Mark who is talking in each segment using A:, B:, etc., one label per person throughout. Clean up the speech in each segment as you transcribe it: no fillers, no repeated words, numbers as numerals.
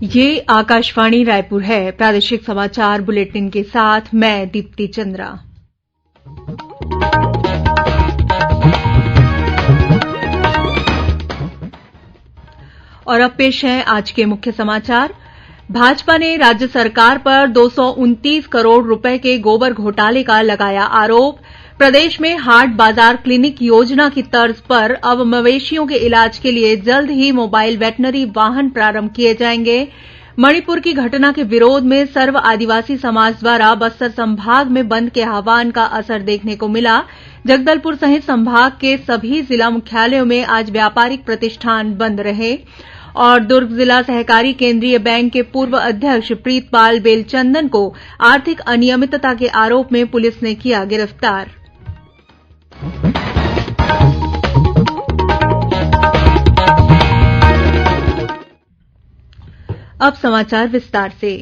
A: ये आकाशवाणी रायपुर है। प्रादेशिक समाचार बुलेटिन के साथ मैं दीप्ति चंद्रा। और अब पेश है आज के मुख्य समाचार। भाजपा ने राज्य सरकार पर 229 करोड़ रुपए के गोबर घोटाले का लगाया आरोप। प्रदेश में हाट बाजार क्लिनिक योजना की तर्ज पर अब मवेशियों के इलाज के लिए जल्द ही मोबाइल वेटनरी वाहन प्रारंभ किए जाएंगे। मणिपुर की घटना के विरोध में सर्व आदिवासी समाज द्वारा बस्तर संभाग में बंद के आह्वान का असर देखने को मिला। जगदलपुर सहित संभाग के सभी जिला मुख्यालयों में आज व्यापारिक प्रतिष्ठान बंद रहे। और दुर्ग जिला सहकारी केंद्रीय बैंक के पूर्व अध्यक्ष प्रीतपाल बेलचंदन को आर्थिक अनियमितता के आरोप में पुलिस ने किया गिरफ्तार। अब समाचार विस्तार से।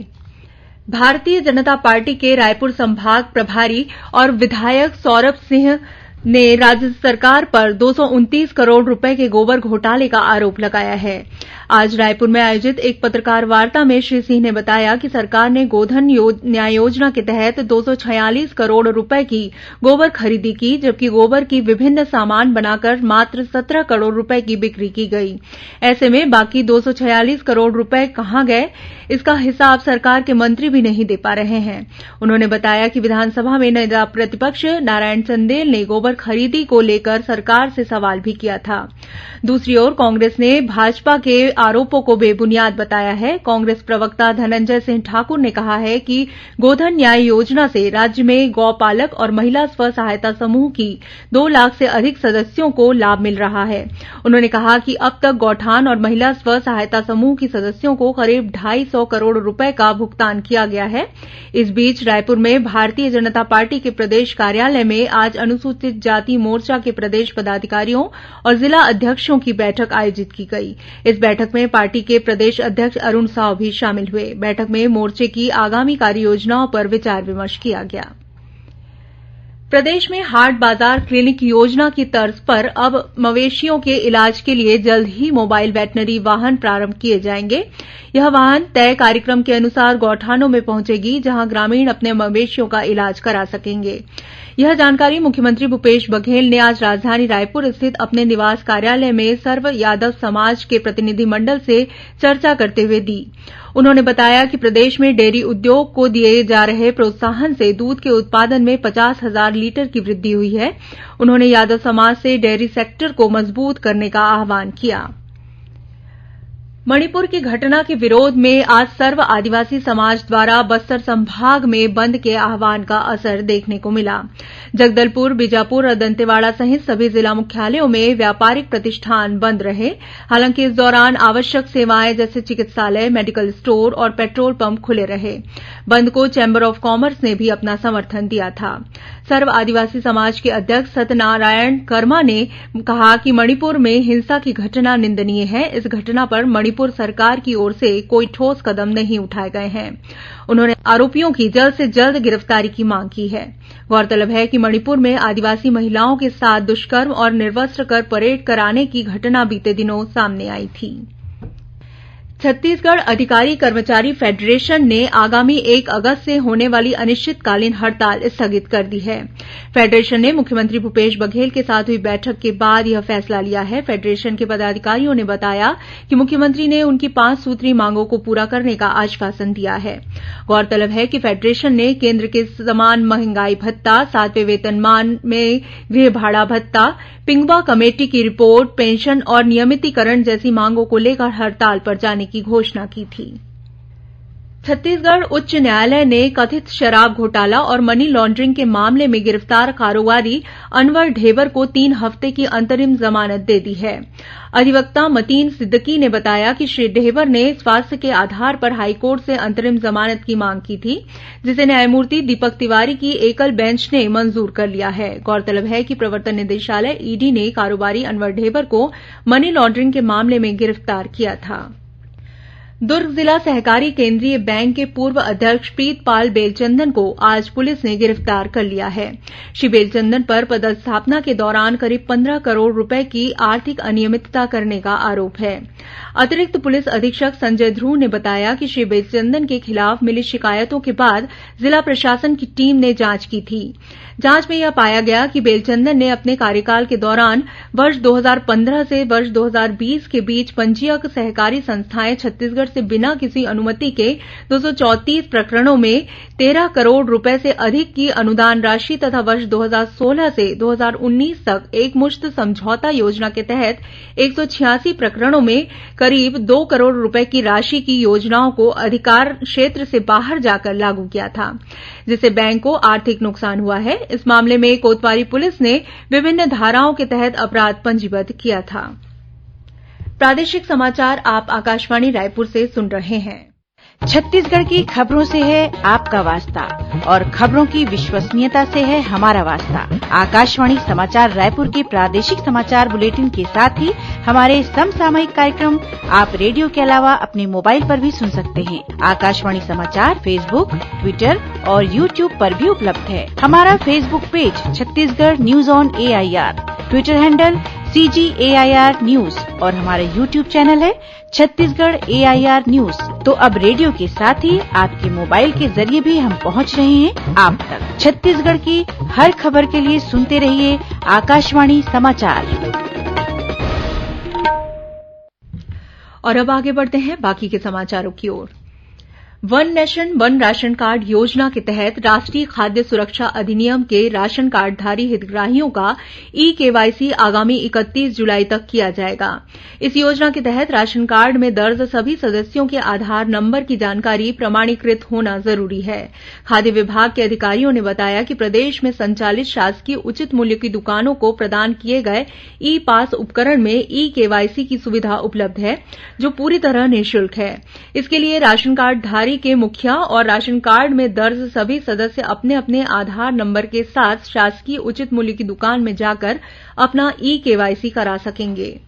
A: भारतीय जनता पार्टी के रायपुर संभाग प्रभारी और विधायक सौरभ सिंह ने राज्य सरकार पर 229 करोड़ रुपए के गोबर घोटाले का आरोप लगाया है। आज रायपुर में आयोजित एक पत्रकार वार्ता में श्री सिंह ने बताया कि सरकार ने गोधन न्याय योजना के तहत 246 करोड़ रुपए की गोबर खरीदी की, जबकि गोबर की विभिन्न सामान बनाकर मात्र 17 करोड़ रुपए की बिक्री की गई। ऐसे में बाकी 246 करोड़ रुपए कहां गए, इसका हिसाब सरकार के मंत्री भी नहीं दे पा रहे हैं। उन्होंने बताया कि विधानसभा में नेता प्रतिपक्ष नारायण चंदेल ने गोबर खरीदी को लेकर सरकार से सवाल भी किया था। दूसरी ओर कांग्रेस ने भाजपा के आरोपों को बेबुनियाद बताया है। कांग्रेस प्रवक्ता धनंजय सिंह ठाकुर ने कहा है कि गोधन न्याय योजना से राज्य में गौपालक और महिला स्व सहायता समूह की 2 लाख से अधिक सदस्यों को लाभ मिल रहा है। उन्होंने कहा कि अब तक गौठान और महिला स्व सहायता समूह की सदस्यों को करीब 250 करोड़ रुपए का भुगतान किया गया है। इस बीच रायपुर में भारतीय जनता पार्टी के प्रदेश कार्यालय में आज अनुसूचित जाति मोर्चा के प्रदेश पदाधिकारियों और जिला अध्यक्षों की बैठक आयोजित की गई। इस बैठक में पार्टी के प्रदेश अध्यक्ष अरुण साव भी शामिल हुए। बैठक में मोर्चे की आगामी कार्ययोजनाओं पर विचार विमर्श किया गया। प्रदेश में हाट बाजार क्लिनिक योजना की तर्ज पर अब मवेशियों के इलाज के लिए जल्द ही मोबाइल वेटनरी वाहन प्रारंभ किए जाएंगे। यह वाहन तय कार्यक्रम के अनुसार गौठानों में पहुंचेगी, जहां ग्रामीण अपने मवेशियों का इलाज करा सकेंगे। यह जानकारी मुख्यमंत्री भूपेश बघेल ने आज राजधानी रायपुर स्थित अपने निवास कार्यालय में सर्व यादव समाज के प्रतिनिधिमंडल से चर्चा करते हुए दी। उन्होंने बताया कि प्रदेश में डेयरी उद्योग को दिए जा रहे प्रोत्साहन से दूध के उत्पादन में 50,000 लीटर की वृद्धि हुई है। उन्होंने यादव समाज से डेयरी सेक्टर को मजबूत करने का आह्वान किया। मणिपुर की घटना के विरोध में आज सर्व आदिवासी समाज द्वारा बस्तर संभाग में बंद के आह्वान का असर देखने को मिला। जगदलपुर, बीजापुर और दंतेवाड़ा सहित सभी जिला मुख्यालयों में व्यापारिक प्रतिष्ठान बंद रहे। हालांकि इस दौरान आवश्यक सेवाएं जैसे चिकित्सालय, मेडिकल स्टोर और पेट्रोल पंप खुले रहे। बंद को चैंबर ऑफ कॉमर्स ने भी अपना समर्थन दिया था। सर्व आदिवासी समाज के अध्यक्ष सत्यनारायण कर्मा ने कहा कि मणिपुर में हिंसा की घटना निंदनीय है। इस घटना पर मणिपुर सरकार की ओर से कोई ठोस कदम नहीं उठाए गए हैं। उन्होंने आरोपियों की जल्द से जल्द गिरफ्तारी की मांग की है। गौरतलब है कि मणिपुर में आदिवासी महिलाओं के साथ दुष्कर्म और निर्वस्त्र कर परेड कराने की घटना बीते दिनों सामने आई थी। छत्तीसगढ़ अधिकारी कर्मचारी फेडरेशन ने आगामी 1 अगस्त से होने वाली अनिश्चितकालीन हड़ताल स्थगित कर दी है। फेडरेशन ने मुख्यमंत्री भूपेश बघेल के साथ हुई बैठक के बाद यह फैसला लिया है। फेडरेशन के पदाधिकारियों ने बताया कि मुख्यमंत्री ने उनकी 5 सूत्री मांगों को पूरा करने का आश्वासन दिया है। गौरतलब है कि फेडरेशन ने केंद्र के समान महंगाई भत्ता, 7वें वेतनमान में गृह भाड़ा भत्ता, पिंगवा कमेटी की रिपोर्ट, पेंशन और नियमितीकरण जैसी मांगों को लेकर हड़ताल पर जाने की घोषणा की थी। छत्तीसगढ़ उच्च न्यायालय ने कथित शराब घोटाला और मनी लॉन्ड्रिंग के मामले में गिरफ्तार कारोबारी अनवर ढेबर को 3 हफ्ते की अंतरिम जमानत दे दी है। अधिवक्ता मतीन सिद्दकी ने बताया कि श्री ढेबर ने स्वास्थ्य के आधार पर हाईकोर्ट से अंतरिम जमानत की मांग की थी, जिसे न्यायमूर्ति दीपक तिवारी की एकल बेंच ने मंजूर कर लिया है। गौरतलब है कि प्रवर्तन निदेशालय ईडी ने कारोबारी अनवर ढेबर को मनी लॉन्ड्रिंग के मामले में गिरफ्तार किया था। दुर्ग जिला सहकारी केंद्रीय बैंक के पूर्व अध्यक्ष प्रीतपाल बेलचंदन को आज पुलिस ने गिरफ्तार कर लिया है। श्री बेलचंदन पर पदस्थापना के दौरान करीब 15 करोड़ रूपये की आर्थिक अनियमितता करने का आरोप है। अतिरिक्त पुलिस अधीक्षक संजय ध्रुव ने बताया कि श्री बेलचंदन के खिलाफ मिली शिकायतों के बाद जिला प्रशासन की टीम ने जांच की थी। जांच में यह पाया गया कि बेलचंदन ने अपने कार्यकाल के दौरान वर्ष 2015 से वर्ष 2020 के बीच पंजीयक सहकारी संस्थाएं छत्तीसगढ़ से बिना किसी अनुमति के 234 प्रकरणों में 13 करोड़ रूपये से अधिक की अनुदान राशि तथा वर्ष 2016 से 2019 तक एकमुश्त समझौता योजना के तहत 186 प्रकरणों में करीब 2 करोड़ रूपये की राशि की योजनाओं को अधिकार क्षेत्र से बाहर जाकर लागू किया था, जिससे बैंक को आर्थिक नुकसान हुआ है। इस मामले में कोतवाली पुलिस ने विभिन्न धाराओं के तहत अपराध पंजीबद्ध किया था। प्रादेशिक समाचार आप आकाशवाणी रायपुर से सुन रहे हैं।
B: छत्तीसगढ़ की खबरों से है आपका वास्ता और खबरों की विश्वसनीयता से है हमारा वास्ता। आकाशवाणी समाचार रायपुर के प्रादेशिक समाचार बुलेटिन के साथ ही हमारे समसामयिक कार्यक्रम आप रेडियो के अलावा अपने मोबाइल पर भी सुन सकते हैं। आकाशवाणी समाचार फेसबुक, ट्विटर और यूट्यूब पर भी उपलब्ध है। हमारा Facebook page Chhattisgarh news on AIR, Twitter handle CGAIR news और हमारा यूट्यूब चैनल है छत्तीसगढ़ AIR न्यूज। तो अब रेडियो के साथ ही आपके मोबाइल के जरिए भी हम पहुंच रहे हैं आप तक। छत्तीसगढ़ की हर खबर के लिए सुनते रहिए आकाशवाणी समाचार।
A: और अब आगे बढ़ते हैं बाकी के समाचारों की ओर। One nation one ration card योजना के तहत राष्ट्रीय खाद्य सुरक्षा अधिनियम के राशन कार्डधारी हितग्राहियों का KYC आगामी 31 जुलाई तक किया जाएगा। इस योजना के तहत राशन कार्ड में दर्ज सभी सदस्यों के आधार नंबर की जानकारी प्रमाणीकृत होना जरूरी है। खाद्य विभाग के अधिकारियों ने बताया कि प्रदेश में संचालित शासकीय उचित मूल्य की दुकानों को प्रदान किए गए ई-पास उपकरण में KYC की सुविधा उपलब्ध है, जो पूरी तरह निःशुल्क है। इसके लिए राशन कार्डधारी के मुखिया और राशन कार्ड में दर्ज सभी सदस्य अपने अपने आधार नंबर के साथ शासकीय उचित मूल्य की दुकान में जाकर अपना KYC करा सकेंगे।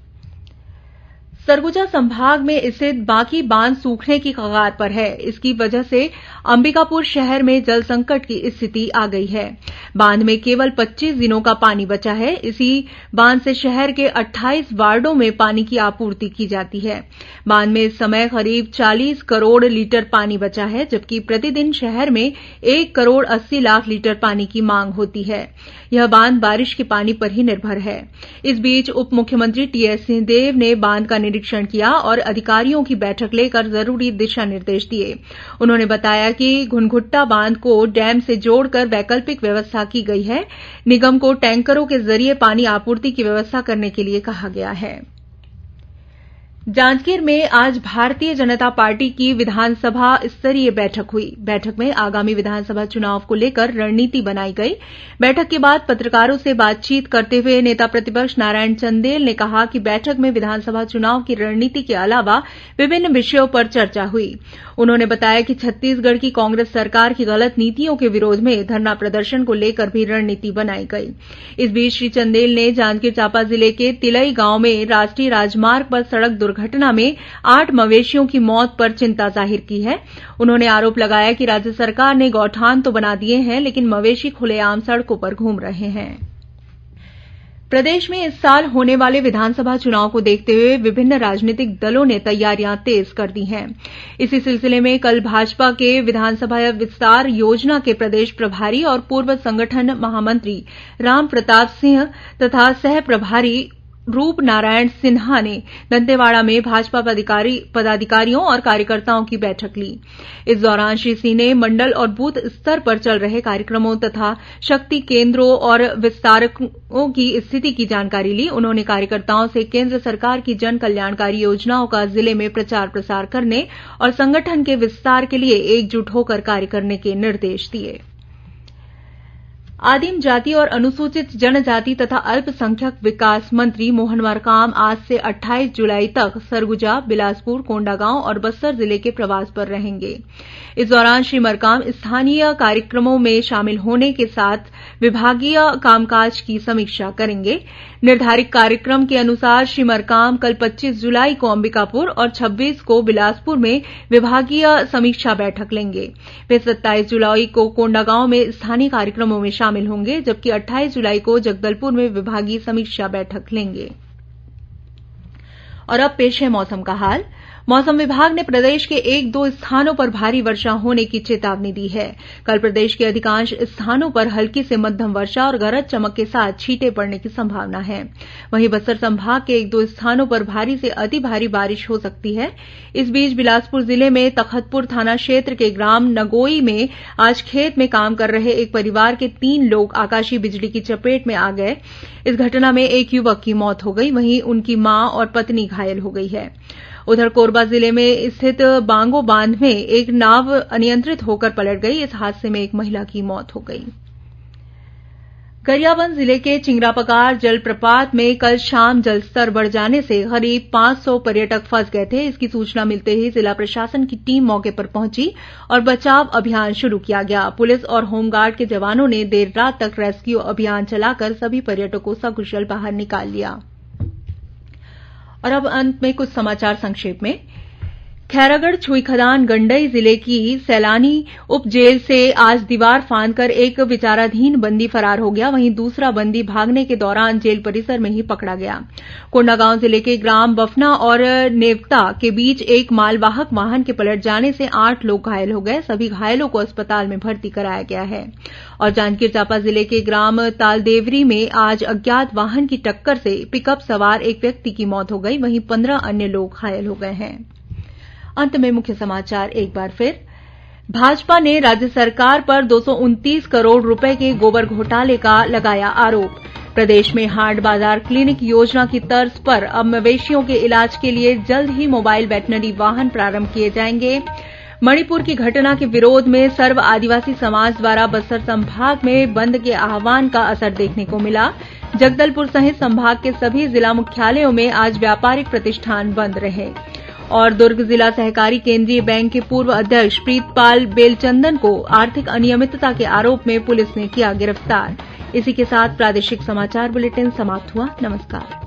A: सरगुजा संभाग में स्थित बांकी बांध सूखने की कगार पर है। इसकी वजह से अंबिकापुर शहर में जल संकट की स्थिति आ गई है। बांध में केवल 25 दिनों का पानी बचा है। इसी बांध से शहर के 28 वार्डों में पानी की आपूर्ति की जाती है। बांध में इस समय करीब 40 करोड़ लीटर पानी बचा है, जबकि प्रतिदिन शहर में 1 करोड़ 80 लाख लीटर पानी की मांग होती है। यह बांध बारिश के पानी पर ही निर्भर है। इस बीच उप मुख्यमंत्री TS सिंहदेव ने बांध का निरीक्षण किया और अधिकारियों की बैठक लेकर जरूरी दिशा निर्देश दिए। उन्होंने बताया कि घुनघुट्टा बांध को डैम से जोड़कर वैकल्पिक व्यवस्था की गई है। निगम को टैंकरों के जरिए पानी आपूर्ति की व्यवस्था करने के लिए कहा गया है। जांजगीर में आज भारतीय जनता पार्टी की विधानसभा स्तरीय बैठक हुई। बैठक में आगामी विधानसभा चुनाव को लेकर रणनीति बनाई गई। बैठक के बाद पत्रकारों से बातचीत करते हुए नेता प्रतिपक्ष नारायण चंदेल ने कहा कि बैठक में विधानसभा चुनाव की रणनीति के अलावा विभिन्न विषयों पर चर्चा हुई। उन्होंने बताया कि छत्तीसगढ़ की कांग्रेस सरकार की गलत नीतियों के विरोध में धरना प्रदर्शन को लेकर भी रणनीति बनाई गई। इस बीच श्री चंदेल ने जांजगीर चांपा जिले के तिलई गांव में राष्ट्रीय राजमार्ग पर सड़क दुर्घटना में 8 मवेशियों की मौत पर चिंता जाहिर की है। उन्होंने आरोप लगाया कि राज्य सरकार ने गौठान तो बना दिए हैं, लेकिन मवेशी खुलेआम सड़कों पर घूम रहे हैं। प्रदेश में इस साल होने वाले विधानसभा चुनाव को देखते हुए विभिन्न राजनीतिक दलों ने तैयारियां तेज कर दी हैं। इसी सिलसिले में कल भाजपा के विधानसभा विस्तार योजना के प्रदेश प्रभारी और पूर्व संगठन महामंत्री रामप्रताप सिंह तथा सह प्रभारी रूप नारायण सिन्हा ने दंतेवाड़ा में भाजपा पदाधिकारियों और कार्यकर्ताओं की बैठक ली। इस दौरान श्री सिंह ने मंडल और बूथ स्तर पर चल रहे कार्यक्रमों तथा शक्ति केन्द्रों और विस्तारकों की स्थिति की जानकारी ली। उन्होंने कार्यकर्ताओं से केन्द्र सरकार की जन कल्याणकारी योजनाओं का जिले में प्रचार प्रसार करने और संगठन के विस्तार के लिए एकजुट होकर कार्य करने के निर्देश दिए। आदिम जाति और अनुसूचित जनजाति तथा अल्पसंख्यक विकास मंत्री मोहन मरकाम आज से 28 जुलाई तक सरगुजा, बिलासपुर, कोंडागांव और बस्तर जिले के प्रवास पर रहेंगे। इस दौरान श्री मरकाम स्थानीय कार्यक्रमों में शामिल होने के साथ विभागीय कामकाज की समीक्षा करेंगे। निर्धारित कार्यक्रम के अनुसार श्री मरकाम कल 25 जुलाई को अंबिकापुर और 26 को बिलासपुर में विभागीय समीक्षा बैठक लेंगे। वे 27 जुलाई को कोंडागांव में स्थानीय कार्यक्रमों में शामिल होंगे, जबकि 28 जुलाई को जगदलपुर में विभागीय समीक्षा बैठक लेंगे। और अब पेश है मौसम का हाल। मौसम विभाग ने प्रदेश के 1-2 स्थानों पर भारी वर्षा होने की चेतावनी दी है। कल प्रदेश के अधिकांश स्थानों पर हल्की से मध्यम वर्षा और गरज चमक के साथ छींटे पड़ने की संभावना है। वहीं बस्तर संभाग के 1-2 स्थानों पर भारी से अति भारी बारिश हो सकती है। इस बीच बिलासपुर जिले में तखतपुर थाना क्षेत्र के ग्राम नगोई में आज खेत में काम कर रहे एक परिवार के 3 लोग आकाशीय बिजली की चपेट में आ गए। इस घटना में एक युवक की मौत हो गई, वहीं उनकी मां और पत्नी घायल हो गई है। उधर कोरबा जिले में स्थित बांगो बांध में एक नाव अनियंत्रित होकर पलट गई। इस हादसे में एक महिला की मौत हो गई। गरियाबंद जिले के चिंगरापकार जलप्रपात में कल शाम जलस्तर बढ़ जाने से करीब 500 पर्यटक फंस गए थे। इसकी सूचना मिलते ही जिला प्रशासन की टीम मौके पर पहुंची और बचाव अभियान शुरू किया गया। पुलिस और होमगार्ड के जवानों ने देर रात तक रेस्क्यू अभियान चलाकर सभी पर्यटकों को सकुशल बाहर निकाल लिया। और अब अंत में कुछ समाचार संक्षेप में। खैरागढ़ छुईखदान गंडई जिले की सैलानी उप जेल से आज दीवार फांदकर एक विचाराधीन बंदी फरार हो गया। वहीं दूसरा बंदी भागने के दौरान जेल परिसर में ही पकड़ा गया। कोंडागांव जिले के ग्राम बफना और नेवता के बीच एक मालवाहक वाहन के पलट जाने से 8 लोग घायल हो गए। सभी घायलों को अस्पताल में भर्ती कराया गया है। और जांजगीर चांपा जिले के ग्राम तालदेवरी में आज अज्ञात वाहन की टक्कर से पिकअप सवार एक व्यक्ति की मौत हो गई, वहीं 15 अन्य लोग घायल हो गए हैं। अंत में मुख्य समाचार एक बार फिर। भाजपा ने राज्य सरकार पर 229 करोड़ रुपए के गोबर घोटाले का लगाया आरोप। प्रदेश में हाट बाजार क्लिनिक योजना की तर्ज पर अब मवेशियों के इलाज के लिए जल्द ही मोबाइल वेटनरी वाहन प्रारंभ किए जाएंगे। मणिपुर की घटना के विरोध में सर्व आदिवासी समाज द्वारा बस्तर संभाग में बंद के आह्वान का असर देखने को मिला। जगदलपुर सहित संभाग के सभी जिला मुख्यालयों में आज व्यापारिक प्रतिष्ठान बंद रहे। और दुर्ग जिला सहकारी केंद्रीय बैंक के पूर्व अध्यक्ष प्रीतपाल बेलचंदन को आर्थिक अनियमितता के आरोप में पुलिस ने किया गिरफ्तार। इसी के साथ प्रादेशिक समाचार बुलेटिन समाप्त हुआ। नमस्कार।